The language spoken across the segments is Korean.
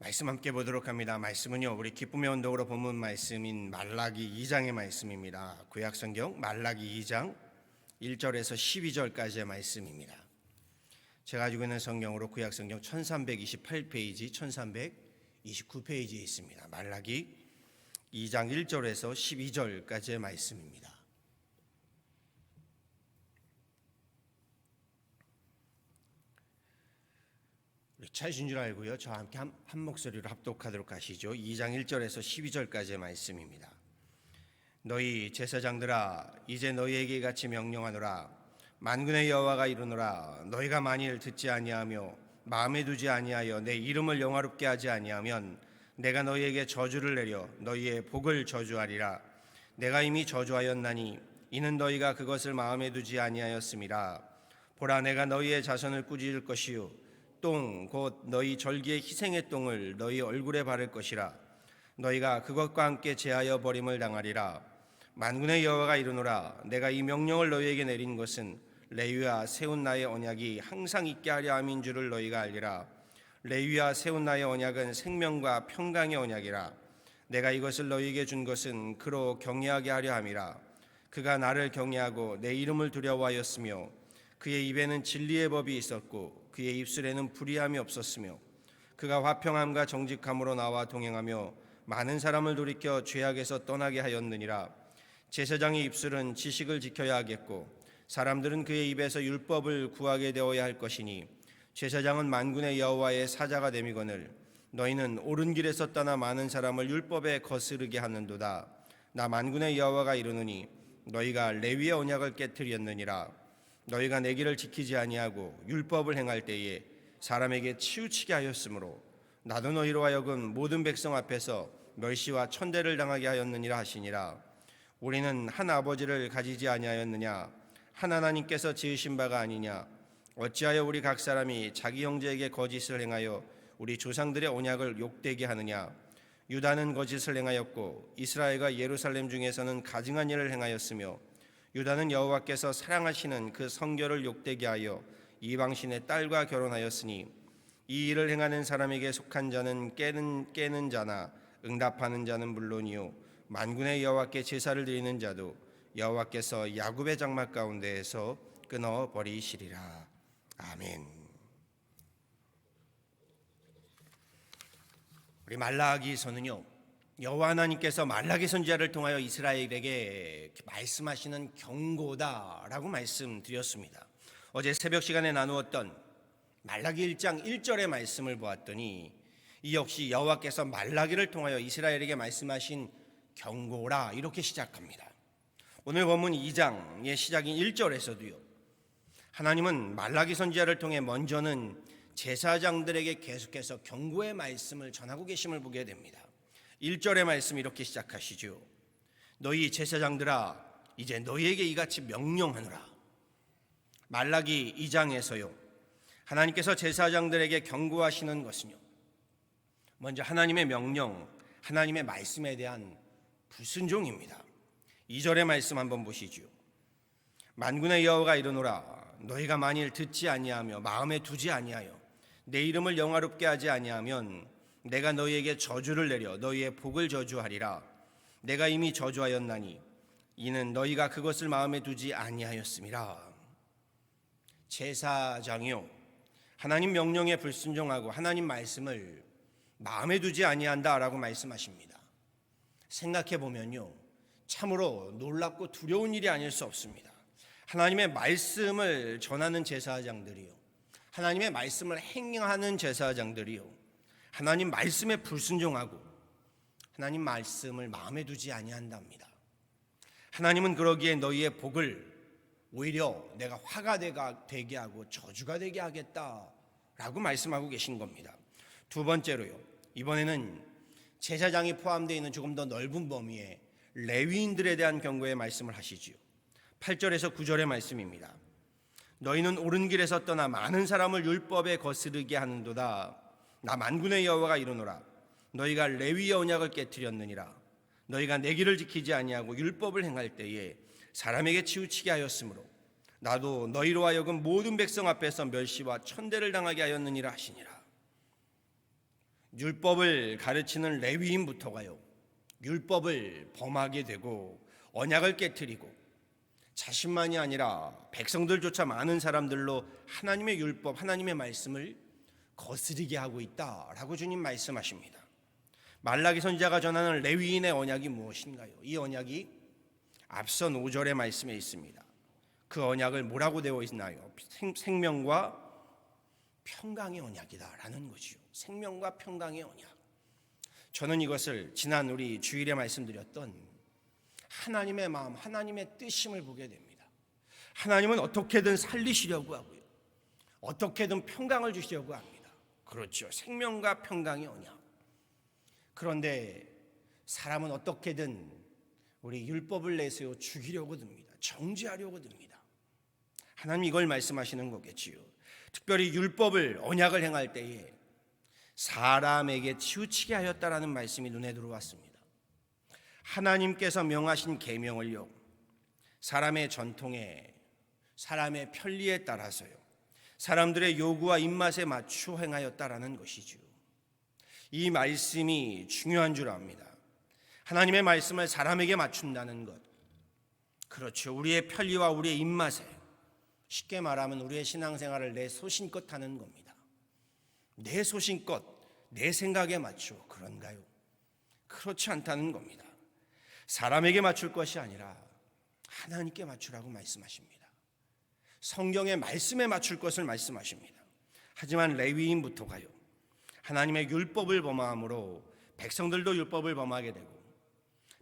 말씀 함께 보도록 합니다. 말씀은요, 우리 기쁨의 언덕으로 본문 말씀인 말라기 2장의 말씀입니다. 구약성경 말라기 2장 1절에서 12절까지의 말씀입니다. 제가 가지고 있는 성경으로 구약성경 1328페이지, 1329페이지에 있습니다. 말라기 2장 1절에서 12절까지의 말씀입니다. 차이신 줄 알고요. 저와 함께 한 목소리로 합독하도록 하시죠. 2장 1절에서 12절까지의 말씀입니다. 너희 제사장들아, 이제 너희에게 같이 명령하노라. 만군의 여호와가 이르노라. 너희가 만일 듣지 아니하며 마음에 두지 아니하여 내 이름을 영화롭게 하지 아니하면 내가 너희에게 저주를 내려 너희의 복을 저주하리라. 내가 이미 저주하였나니 이는 너희가 그것을 마음에 두지 아니하였음이라. 보라, 내가 너희의 자손을 꾸짖을 것이요 똥 곧 너희 절기의 희생의 똥을 너희 얼굴에 바를 것이라. 너희가 그것과 함께 제하여 버림을 당하리라. 만군의 여호와가 이르노라. 내가 이 명령을 너희에게 내린 것은 레위와 세운 나의 언약이 항상 있게 하려 함인 줄을 너희가 알리라. 레위와 세운 나의 언약은 생명과 평강의 언약이라. 내가 이것을 너희에게 준 것은 그로 경외하게 하려 함이라. 그가 나를 경외하고 내 이름을 두려워하였으며 그의 입에는 진리의 법이 있었고 그의 입술에는 불의함이 없었으며 그가 화평함과 정직함으로 나와 동행하며 많은 사람을 돌이켜 죄악에서 떠나게 하였느니라. 제사장의 입술은 지식을 지켜야 하겠고 사람들은 그의 입에서 율법을 구하게 되어야 할 것이니 제사장은 만군의 여호와의 사자가 됨이거늘 너희는 옳은 길에서 떠나 많은 사람을 율법에 거스르게 하는도다. 나 만군의 여호와가 이르노니 너희가 레위의 언약을 깨뜨렸느니라. 너희가 내 길을 지키지 아니하고 율법을 행할 때에 사람에게 치우치게 하였으므로 나도 너희로 하여금 모든 백성 앞에서 멸시와 천대를 당하게 하였느니라 하시니라. 우리는 한 아버지를 가지지 아니하였느냐? 한 하나님께서 지으신 바가 아니냐? 어찌하여 우리 각 사람이 자기 형제에게 거짓을 행하여 우리 조상들의 언약을 욕되게 하느냐? 유다는 거짓을 행하였고 이스라엘과 예루살렘 중에서는 가증한 일을 행하였으며 유다는 여호와께서 사랑하시는 그 성결을 욕되게 하여 이방신의 딸과 결혼하였으니 이 일을 행하는 사람에게 속한 자는 깨는 자나 응답하는 자는 물론이요 만군의 여호와께 제사를 드리는 자도 여호와께서 야곱의 장막 가운데에서 끊어버리시리라. 아멘. 우리 말라기서는요, 여호와 하나님께서 말라기 선지자를 통하여 이스라엘에게 말씀하시는 경고다라고 말씀드렸습니다. 어제 새벽 시간에 나누었던 말라기 1장 1절의 말씀을 보았더니 이 역시 여호와께서 말라기를 통하여 이스라엘에게 말씀하신 경고라 이렇게 시작합니다. 오늘 본문 2장의 시작인 1절에서도요, 하나님은 말라기 선지자를 통해 먼저는 제사장들에게 계속해서 경고의 말씀을 전하고 계심을 보게 됩니다. 1절의 말씀 이렇게 시작하시죠. 너희 제사장들아, 이제 너희에게 이같이 명령하노라. 말라기 2장에서요, 하나님께서 제사장들에게 경고하시는 것은요, 먼저 하나님의 명령, 하나님의 말씀에 대한 불순종입니다. 2절의 말씀 한번 보시죠. 만군의 여호와가 이르노라. 너희가 만일 듣지 아니하며 마음에 두지 아니하여 내 이름을 영화롭게 하지 아니하면 내가 너희에게 저주를 내려 너희의 복을 저주하리라. 내가 이미 저주하였나니 이는 너희가 그것을 마음에 두지 아니하였음이라. 제사장이요, 하나님 명령에 불순종하고 하나님 말씀을 마음에 두지 아니한다라고 말씀하십니다. 생각해 보면요, 참으로 놀랍고 두려운 일이 아닐 수 없습니다. 하나님의 말씀을 전하는 제사장들이요, 하나님의 말씀을 행하는 제사장들이요, 하나님 말씀에 불순종하고 하나님 말씀을 마음에 두지 아니한답니다. 하나님은 그러기에 너희의 복을 오히려 내가 화가 되게 하고 저주가 되게 하겠다라고 말씀하고 계신 겁니다. 두 번째로요, 이번에는 제사장이 포함되어 있는 조금 더 넓은 범위의 레위인들에 대한 경고의 말씀을 하시지요. 8절에서 9절의 말씀입니다. 너희는 옳은 길에서 떠나 많은 사람을 율법에 거스르게 하는도다. 나 만군의 여호와가 이르노라. 너희가 레위의 언약을 깨뜨렸느니라. 너희가 내 길을 지키지 아니하고 율법을 행할 때에 사람에게 치우치게 하였으므로 나도 너희로 하여금 모든 백성 앞에서 멸시와 천대를 당하게 하였느니라 하시니라. 율법을 가르치는 레위인부터가요, 율법을 범하게 되고 언약을 깨트리고 자신만이 아니라 백성들조차 많은 사람들로 하나님의 율법, 하나님의 말씀을 거스르게 하고 있다라고 주님 말씀하십니다. 말라기 선지자가 전하는 레위인의 언약이 무엇인가요? 이 언약이 앞선 5절의 말씀에 있습니다. 그 언약을 뭐라고 되어 있나요? 생명과 평강의 언약이다라는 거지요. 생명과 평강의 언약. 저는 이것을 지난 우리 주일에 말씀드렸던 하나님의 마음, 하나님의 뜻임을 보게 됩니다. 하나님은 어떻게든 살리시려고 하고요, 어떻게든 평강을 주시려고 합니다. 그렇죠. 생명과 평강의 언약. 그런데 사람은 어떻게든 우리 율법을 내세워 죽이려고 듭니다. 정죄하려고 듭니다. 하나님 이걸 말씀하시는 거겠지요. 특별히 율법을, 언약을 행할 때에 사람에게 치우치게 하였다라는 말씀이 눈에 들어왔습니다. 하나님께서 명하신 계명을요, 사람의 전통에, 사람의 편리에 따라서요, 사람들의 요구와 입맛에 맞추어 행하였다라는 것이죠. 이 말씀이 중요한 줄 압니다. 하나님의 말씀을 사람에게 맞춘다는 것, 그렇죠. 우리의 편리와 우리의 입맛에, 쉽게 말하면 우리의 신앙생활을 내 소신껏 하는 겁니다. 내 소신껏, 내 생각에 맞추어. 그런가요? 그렇지 않다는 겁니다. 사람에게 맞출 것이 아니라 하나님께 맞추라고 말씀하십니다. 성경의 말씀에 맞출 것을 말씀하십니다. 하지만 레위인부터가요, 하나님의 율법을 범함으로 백성들도 율법을 범하게 되고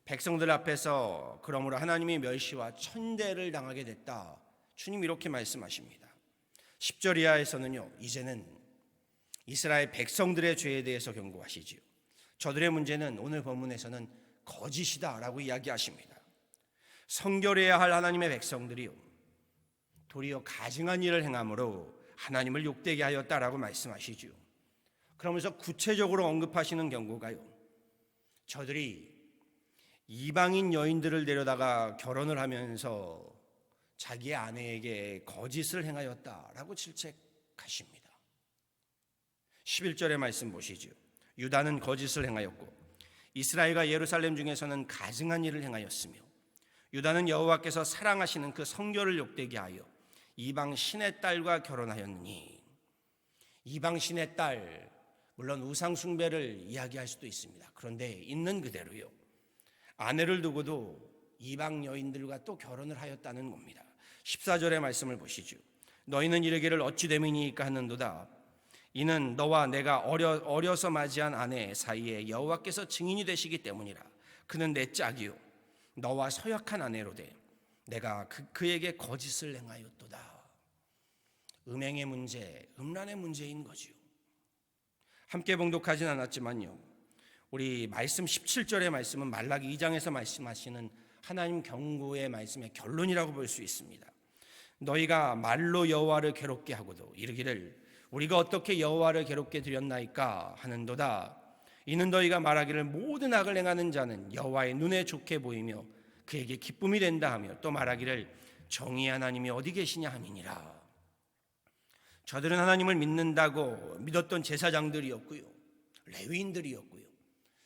백성들 앞에서 그러므로 하나님의 멸시와 천대를 당하게 됐다. 주님 이렇게 말씀하십니다. 10절 이하에서는요, 이제는 이스라엘 백성들의 죄에 대해서 경고하시지요. 저들의 문제는 오늘 본문에서는 거짓이다라고 이야기하십니다. 성결해야 할 하나님의 백성들이요, 도리어 가증한 일을 행함으로 하나님을 욕되게 하였다라고 말씀하시지요. 그러면서 구체적으로 언급하시는 경고가요, 저들이 이방인 여인들을 데려다가 결혼을 하면서 자기의 아내에게 거짓을 행하였다라고 질책하십니다. 11절의 말씀 보시죠. 유다는 거짓을 행하였고 이스라엘과 예루살렘 중에서는 가증한 일을 행하였으며 유다는 여호와께서 사랑하시는 그 성결을 욕되게 하여 이방 신의 딸과 결혼하였느니. 이방 신의 딸, 물론 우상 숭배를 이야기할 수도 있습니다. 그런데 있는 그대로요, 아내를 두고도 이방 여인들과 또 결혼을 하였다는 겁니다. 14절의 말씀을 보시죠. 너희는 이르기를 어찌 됨이니까 하는도다. 이는 너와 내가 어려서 맞이한 아내 사이에 여호와께서 증인이 되시기 때문이라. 그는 내 짝이요 너와 서약한 아내로되 내가 그에게 거짓을 행하였도다. 음행의 문제, 음란의 문제인 거지요. 함께 봉독하진 않았지만요, 우리 말씀 17절의 말씀은 말라기 2장에서 말씀하시는 하나님 경고의 말씀의 결론이라고 볼 수 있습니다. 너희가 말로 여호와를 괴롭게 하고도 이르기를 우리가 어떻게 여호와를 괴롭게 드렸나이까 하는도다. 이는 너희가 말하기를 모든 악을 행하는 자는 여호와의 눈에 좋게 보이며 그에게 기쁨이 된다 하며 또 말하기를 정의의 하나님이 어디 계시냐 함이니라. 저들은 하나님을 믿는다고 믿었던 제사장들이었고요, 레위인들이었고요,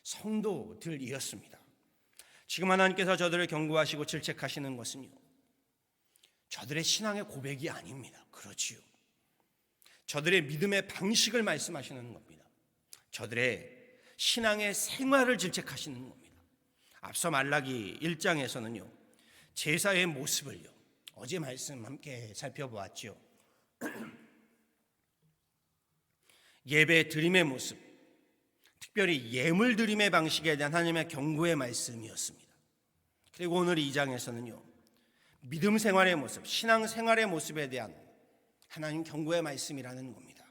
성도들이었습니다. 지금 하나님께서 저들을 경고하시고 질책하시는 것은요, 저들의 신앙의 고백이 아닙니다. 그렇지요. 저들의 믿음의 방식을 말씀하시는 겁니다. 저들의 신앙의 생활을 질책하시는 겁니다. 앞서 말라기 1장에서는요, 제사의 모습을요, 어제 말씀 함께 살펴보았죠. 예배 드림의 모습, 특별히 예물 드림의 방식에 대한 하나님의 경고의 말씀이었습니다. 그리고 오늘 2장에서는요, 믿음 생활의 모습, 신앙 생활의 모습에 대한 하나님 경고의 말씀이라는 겁니다.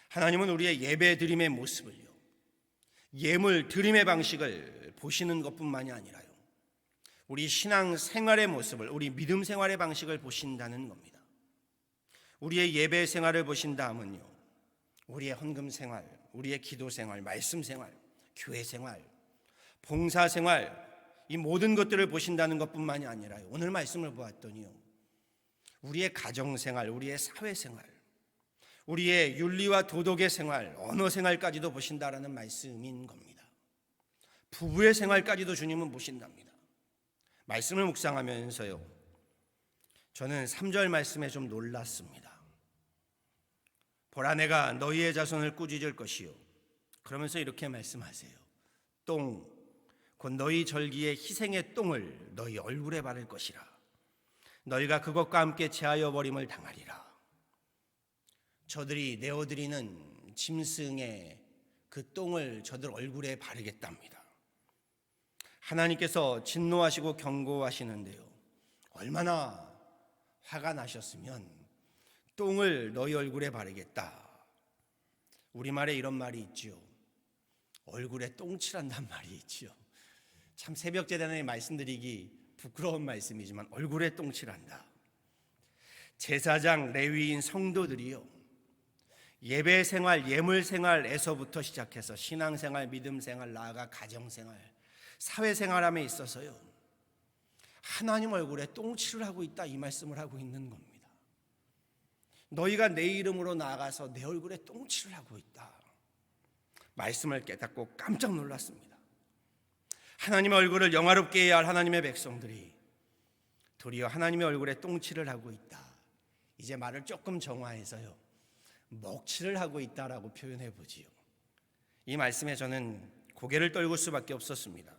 하나님은 우리의 예배 드림의 모습을요, 예물 드림의 방식을 보시는 것뿐만이 아니라요, 우리 신앙 생활의 모습을, 우리 믿음 생활의 방식을 보신다는 겁니다. 우리의 예배 생활을 보신다 하면요, 우리의 헌금 생활, 우리의 기도 생활, 말씀 생활, 교회 생활, 봉사 생활, 이 모든 것들을 보신다는 것뿐만이 아니라요, 오늘 말씀을 보았더니요, 우리의 가정 생활, 우리의 사회 생활, 우리의 윤리와 도덕의 생활, 언어 생활까지도 보신다라는 말씀인 겁니다. 부부의 생활까지도 주님은 보신답니다. 말씀을 묵상하면서요, 저는 3절 말씀에 좀 놀랐습니다. 보라, 내가 너희의 자손을 꾸짖을 것이요. 그러면서 이렇게 말씀하세요. 똥, 곧 너희 절기의 희생의 똥을 너희 얼굴에 바를 것이라. 너희가 그것과 함께 제하여 버림을 당하리라. 저들이 내어드리는 짐승의 그 똥을 저들 얼굴에 바르겠답니다. 하나님께서 진노하시고 경고하시는데요, 얼마나 화가 나셨으면 똥을 너희 얼굴에 바르겠다. 우리말에 이런 말이 있지요. 얼굴에 똥칠한단 말이 있지요. 참 새벽제단에 말씀드리기 부끄러운 말씀이지만 얼굴에 똥칠한다. 제사장, 레위인, 성도들이요, 예배 생활, 예물 생활에서부터 시작해서 신앙생활, 믿음 생활, 나아가 가정 생활, 사회 생활함에 있어서요, 하나님 얼굴에 똥칠을 하고 있다, 이 말씀을 하고 있는 겁니다. 너희가 내 이름으로 나아가서 내 얼굴에 똥칠을 하고 있다. 말씀을 깨닫고 깜짝 놀랐습니다. 하나님의 얼굴을 영화롭게 해야 할 하나님의 백성들이 도리어 하나님의 얼굴에 똥칠을 하고 있다. 이제 말을 조금 정화해서요, 먹칠을 하고 있다라고 표현해 보지요. 이 말씀에 저는 고개를 떨굴 수밖에 없었습니다.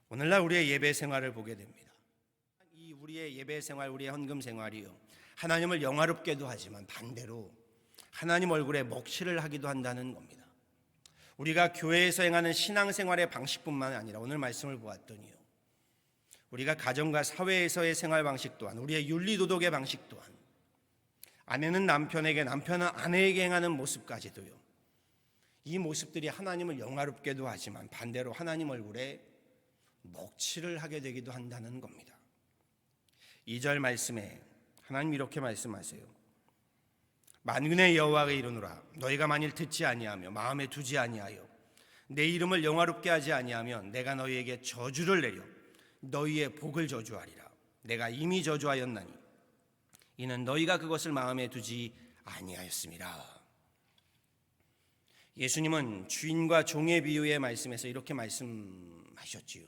오늘날 우리의 예배 생활을 보게 됩니다. 이 우리의 예배 생활, 우리의 헌금 생활이요, 하나님을 영화롭게도 하지만 반대로 하나님 얼굴에 먹칠을 하기도 한다는 겁니다. 우리가 교회에서 행하는 신앙생활의 방식뿐만 아니라 오늘 말씀을 보았더니요, 우리가 가정과 사회에서의 생활 방식 또한, 우리의 윤리도덕의 방식 또한, 아내는 남편에게, 남편은 아내에게 행하는 모습까지도요, 이 모습들이 하나님을 영화롭게도 하지만 반대로 하나님 얼굴에 먹칠을 하게 되기도 한다는 겁니다. 2절 말씀에 하나님 이렇게 말씀하세요. 만군의 여호와가 이르노라, 너희가 만일 듣지 아니하며 마음에 두지 아니하여 내 이름을 영화롭게 하지 아니하면 내가 너희에게 저주를 내려 너희의 복을 저주하리라. 내가 이미 저주하였나니 이는 너희가 그것을 마음에 두지 아니하였음이라. 예수님은 주인과 종의 비유의 말씀에서 이렇게 말씀하셨지요.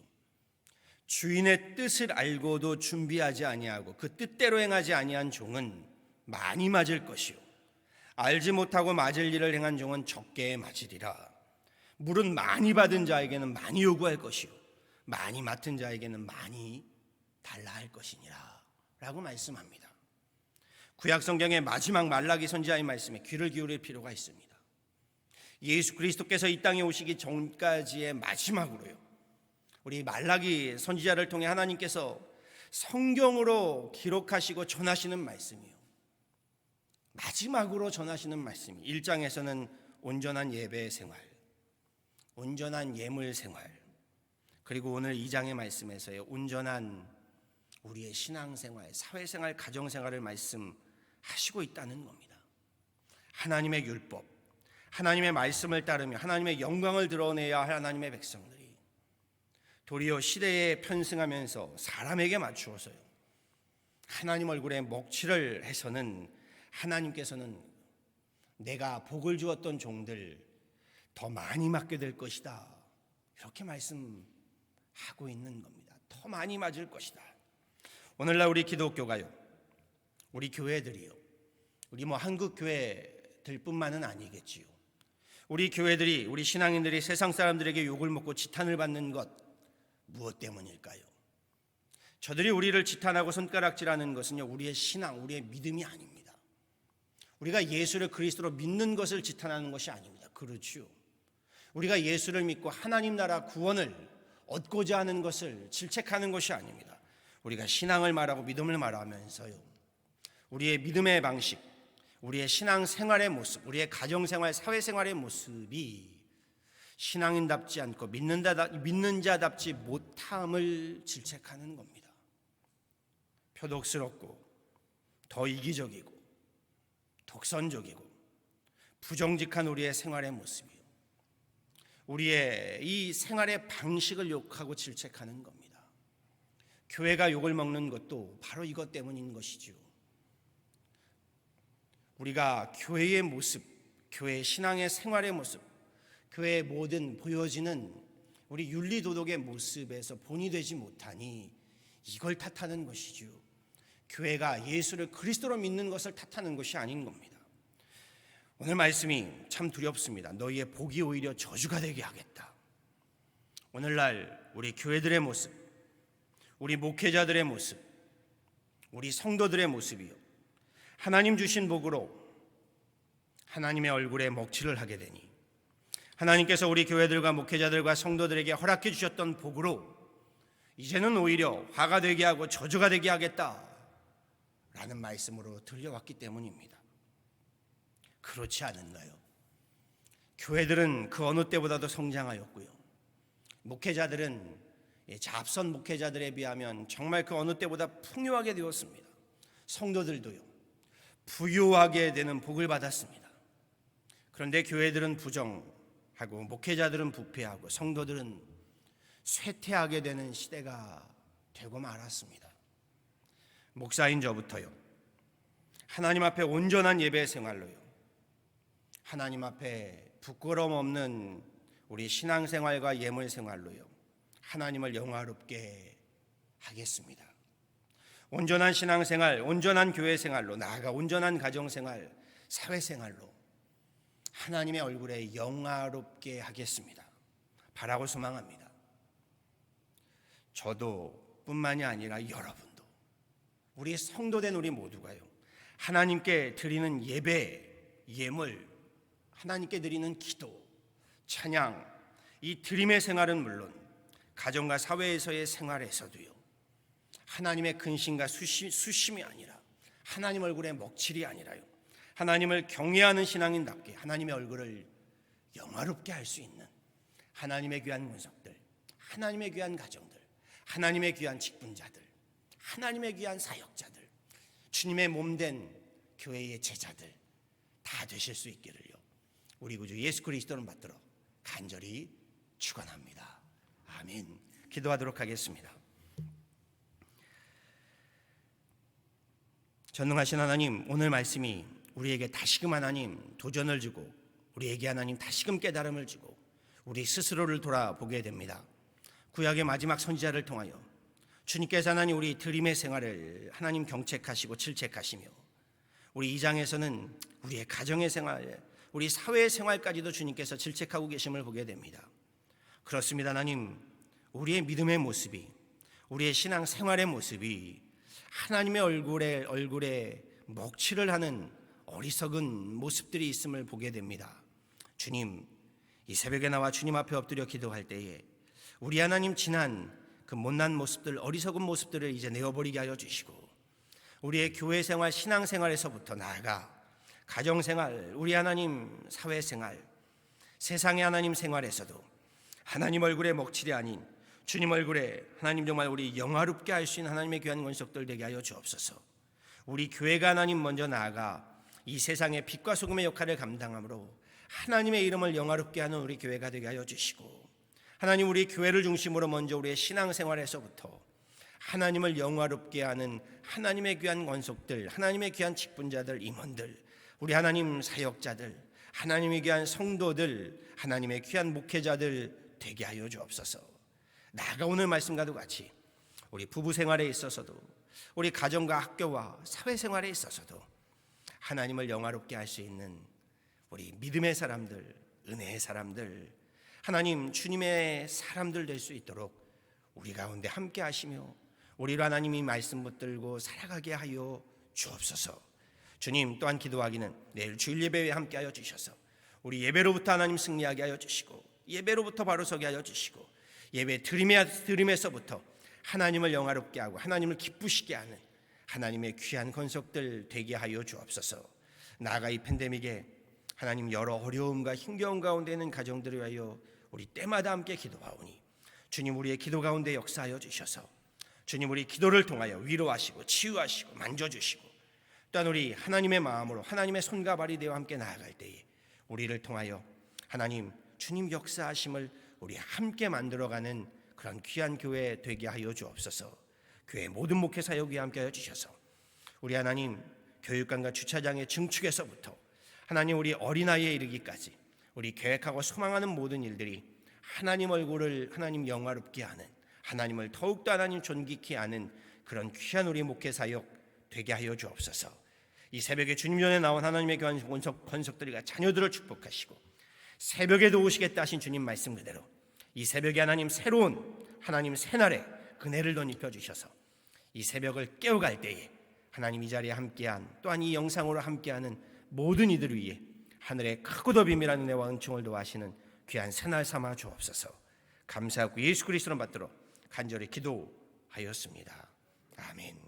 주인의 뜻을 알고도 준비하지 아니하고 그 뜻대로 행하지 아니한 종은 많이 맞을 것이요, 알지 못하고 맞을 일을 행한 종은 적게 맞으리라. 물은 많이 받은 자에게는 많이 요구할 것이요, 많이 맡은 자에게는 많이 달라 할 것이니라 라고 말씀합니다. 구약 성경의 마지막 말라기 선지자의 말씀에 귀를 기울일 필요가 있습니다. 예수 그리스도께서 이 땅에 오시기 전까지의 마지막으로요, 우리 말라기 선지자를 통해 하나님께서 성경으로 기록하시고 전하시는 말씀이요, 마지막으로 전하시는 말씀이 1장에서는 온전한 예배 생활, 온전한 예물 생활, 그리고 오늘 2장의 말씀에서요, 온전한 우리의 신앙생활, 사회생활, 가정생활을 말씀하시고 있다는 겁니다. 하나님의 율법, 하나님의 말씀을 따르며 하나님의 영광을 드러내야 할 하나님의 백성들이 도리어 시대에 편승하면서 사람에게 맞추어서요, 하나님 얼굴에 먹칠을 해서는 하나님께서는 내가 복을 주었던 종들 더 많이 맞게 될 것이다, 이렇게 말씀하고 있는 겁니다. 더 많이 맞을 것이다. 오늘날 우리 기독교가요, 우리 교회들이요, 우리 한국 교회들뿐만은 아니겠지요, 우리 교회들이, 우리 신앙인들이 세상 사람들에게 욕을 먹고 지탄을 받는 것, 무엇 때문일까요? 저들이 우리를 지탄하고 손가락질하는 것은요, 우리의 신앙, 우리의 믿음이 아닙니다. 우리가 예수를 그리스도로 믿는 것을 지탄하는 것이 아닙니다. 그렇지요, 우리가 예수를 믿고 하나님 나라 구원을 얻고자 하는 것을 질책하는 것이 아닙니다. 우리가 신앙을 말하고 믿음을 말하면서요, 우리의 믿음의 방식, 우리의 신앙생활의 모습, 우리의 가정생활, 사회생활의 모습이 신앙인답지 않고 믿는 자답지 못함을 질책하는 겁니다. 표독스럽고 더 이기적이고 독선적이고 부정직한 우리의 생활의 모습이요, 우리의 이 생활의 방식을 욕하고 질책하는 겁니다. 교회가 욕을 먹는 것도 바로 이것 때문인 것이죠. 우리가 교회의 모습, 교회 신앙의 생활의 모습, 교회의 모든 보여지는 우리 윤리도덕의 모습에서 본이 되지 못하니 이걸 탓하는 것이죠. 교회가 예수를 그리스도로 믿는 것을 탓하는 것이 아닌 겁니다. 오늘 말씀이 참 두렵습니다. 너희의 복이 오히려 저주가 되게 하겠다. 오늘날 우리 교회들의 모습, 우리 목회자들의 모습, 우리 성도들의 모습이요, 하나님 주신 복으로 하나님의 얼굴에 먹칠을 하게 되니, 하나님께서 우리 교회들과 목회자들과 성도들에게 허락해 주셨던 복으로 이제는 오히려 화가 되게 하고 저주가 되게 하겠다라는 말씀으로 들려왔기 때문입니다. 그렇지 않은가요? 교회들은 그 어느 때보다도 성장하였고요, 목회자들은 앞선 목회자들에 비하면 정말 그 어느 때보다 풍요하게 되었습니다. 성도들도요, 부유하게 되는 복을 받았습니다. 그런데 교회들은 부정하고 목회자들은 부패하고 성도들은 쇠퇴하게 되는 시대가 되고 말았습니다. 목사인 저부터요, 하나님 앞에 온전한 예배 생활로요, 하나님 앞에 부끄러움 없는 우리 신앙생활과 예물생활로요, 하나님을 영화롭게 하겠습니다. 온전한 신앙생활, 온전한 교회생활로, 나아가 온전한 가정생활, 사회생활로 하나님의 얼굴에 영화롭게 하겠습니다. 바라고 소망합니다. 저도 뿐만이 아니라 여러분도, 우리 성도된 우리 모두가요, 하나님께 드리는 예배, 예물, 하나님께 드리는 기도, 찬양, 이 드림의 생활은 물론 가정과 사회에서의 생활에서도요, 하나님의 근심과 수심이 아니라, 하나님 얼굴에 먹칠이 아니라요, 하나님을 경외하는 신앙인답게 하나님의 얼굴을 영화롭게 할 수 있는 하나님의 귀한 권속들, 하나님의 귀한 가정들, 하나님의 귀한 직분자들, 하나님의 귀한 사역자들, 주님의 몸된 교회의 제자들 다 되실 수 있기를요, 우리 구주 예수 그리스도를 받들어 간절히 축원합니다. 아멘. 기도하도록 하겠습니다. 전능하신 하나님, 오늘 말씀이 우리에게 다시금 하나님 도전을 주고, 우리에게 하나님 다시금 깨달음을 주고 우리 스스로를 돌아보게 됩니다. 구약의 마지막 선지자를 통하여 주님께서 하나님 우리 드림의 생활을 하나님 경책하시고 질책하시며, 우리 2장에서는 우리의 가정의 생활, 우리 사회의 생활까지도 주님께서 질책하고 계심을 보게 됩니다. 그렇습니다. 하나님, 우리의 믿음의 모습이, 우리의 신앙 생활의 모습이 하나님의 얼굴에 먹칠을 하는 어리석은 모습들이 있음을 보게 됩니다. 주님, 이 새벽에 나와 주님 앞에 엎드려 기도할 때에 우리 하나님 지난 그 못난 모습들, 어리석은 모습들을 이제 내어버리게 하여 주시고, 우리의 교회 생활, 신앙 생활에서부터 나아가 가정생활, 우리 하나님 사회생활, 세상의 하나님 생활에서도 하나님 얼굴에 먹칠이 아닌 주님 얼굴에 하나님 정말 우리 영화롭게 할 수 있는 하나님의 귀한 권속들 되게 하여 주옵소서. 우리 교회가 하나님 먼저 나아가 이 세상의 빛과 소금의 역할을 감당함으로 하나님의 이름을 영화롭게 하는 우리 교회가 되게 하여 주시고, 하나님 우리 교회를 중심으로 먼저 우리의 신앙생활에서부터 하나님을 영화롭게 하는 하나님의 귀한 권속들, 하나님의 귀한 직분자들, 임원들, 우리 하나님 사역자들, 하나님의 귀한 성도들, 하나님의 귀한 목회자들 되게 하여 주옵소서. 나아가 오늘 말씀과도 같이 우리 부부 생활에 있어서도, 우리 가정과 학교와 사회생활에 있어서도 하나님을 영화롭게 할 수 있는 우리 믿음의 사람들, 은혜의 사람들, 하나님 주님의 사람들 될 수 있도록 우리 가운데 함께 하시며 우리로 하나님이 말씀 붙들고 살아가게 하여 주옵소서. 주님, 또한 기도하기는 내일 주일 예배에 함께 하여 주셔서 우리 예배로부터 하나님 승리하게 하여 주시고, 예배로부터 바로 서게 하여 주시고, 예배 드림에서부터 하나님을 영화롭게 하고 하나님을 기쁘시게 하는 하나님의 귀한 권속들 되게 하여 주옵소서. 나아가 이 팬데믹에 하나님 여러 어려움과 힘겨움 가운데 있는 가정들을 위하여 우리 때마다 함께 기도하오니, 주님 우리의 기도 가운데 역사하여 주셔서 주님 우리 기도를 통하여 위로하시고 치유하시고 만져주시고, 또한 우리 하나님의 마음으로 하나님의 손과 발이 되어 함께 나아갈 때에 우리를 통하여 하나님 주님 역사하심을 우리 함께 만들어가는 그런 귀한 교회 되게 하여 주옵소서. 교회 모든 목회 사역 위에 함께 하여 주셔서 우리 하나님 교육관과 주차장의 증축에서부터 하나님 우리 어린아이에 이르기까지 우리 계획하고 소망하는 모든 일들이 하나님 얼굴을 하나님 영화롭게 하는, 하나님을 더욱더 하나님 존귀케 하는 그런 귀한 우리 목회 사역 되게 하여 주옵소서. 이 새벽에 주님 전에 나온 하나님의 귀한 권속들과 자녀들을 축복하시고 새벽에도 오시겠다 하신 주님 말씀 그대로 이 새벽에 하나님 새로운 하나님 새날에 그네를 덧입혀 주셔서 이 새벽을 깨어갈 때에 하나님 이 자리에 함께한, 또한 이 영상으로 함께하는 모든 이들 위해 하늘의 크고 더 비밀한 은혜와 은총을 도하시는 귀한 새날 삼아 주옵소서. 감사하고 예수 그리스도를 받들어 간절히 기도하였습니다. 아멘.